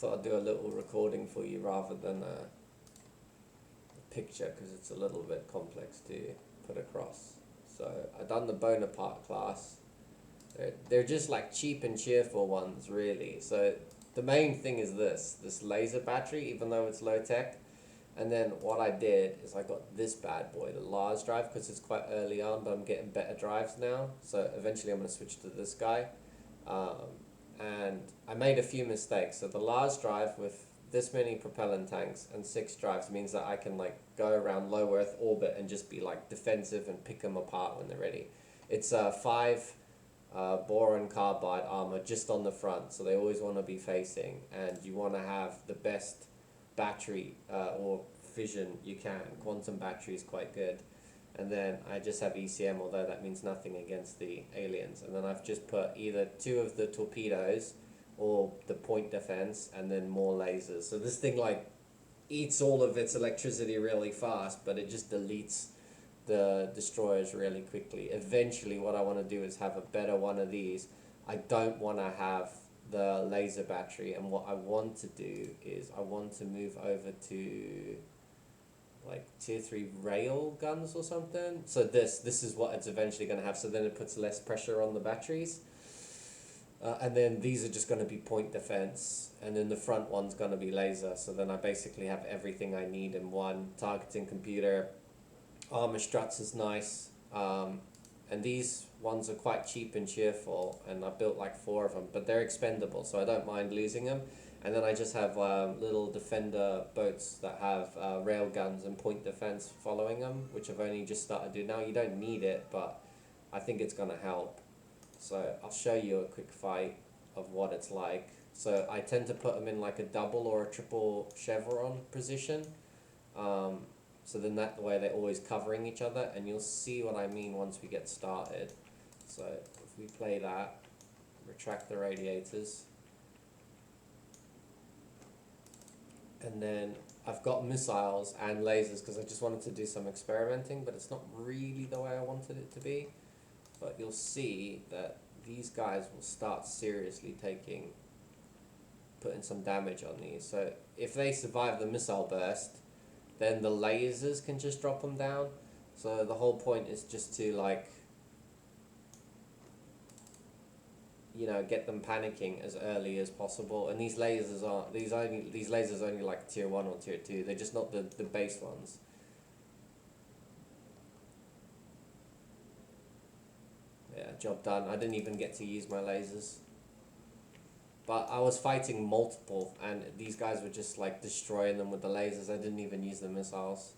thought I'd do a little recording for you rather than a picture because it's a little bit complex to put across. So I done the Bonaparte class. They're just like cheap and cheerful ones, really. So the main thing is this laser battery, even though it's low tech. And then what I did is I got this bad boy, the Lars drive, because it's quite early on, but I'm getting better drives now. So eventually I'm going to switch to this guy. And I made a few mistakes. So the Lars drive with this many propellant tanks and 6 drives means that I can like go around low Earth orbit and just be like defensive and pick them apart when they're ready. It's 5 boron carbide armor just on the front, so they always want to be facing, and you want to have the best battery or fission you can. Quantum battery is quite good. And then I just have ECM, although that means nothing against the aliens. And then I've just put either 2 of the torpedoes or the point defense and then more lasers. So this thing like eats all of its electricity really fast, but it just deletes the destroyers really quickly. Eventually what I want to do is have a better one of these. I don't want to have the laser battery, and what I want to do is I want to move over to like tier 3 rail guns or something. So this is what it's eventually going to have, so then it puts less pressure on the batteries. And then these are just going to be point defense, and then the front one's going to be laser. So then I basically have everything I need in one. Targeting computer, armor struts is nice, and these ones are quite cheap and cheerful, and I built like 4 of them, but they're expendable, so I don't mind losing them. And then I just have little defender boats that have rail guns and point defense following them, which I've only just started doing now. You don't need it, but I think it's going to help. So I'll show you a quick fight of what it's like. So I tend to put them in like a double or a triple chevron position. So then that way they're always covering each other, and you'll see what I mean once we get started. So if we play that, retract the radiators. And then I've got missiles and lasers because I just wanted to do some experimenting, but it's not really the way I wanted it to be. But you'll see that these guys will start seriously putting some damage on these. So if they survive the missile burst, then the lasers can just drop them down. So the whole point is just to like, you know, get them panicking as early as possible. And these lasers aren't these lasers only like tier 1 or tier 2. They're just not the base ones. Yeah, job done. I didn't even get to use my lasers. But I was fighting multiple, and these guys were just like destroying them with the lasers. I didn't even use the missiles.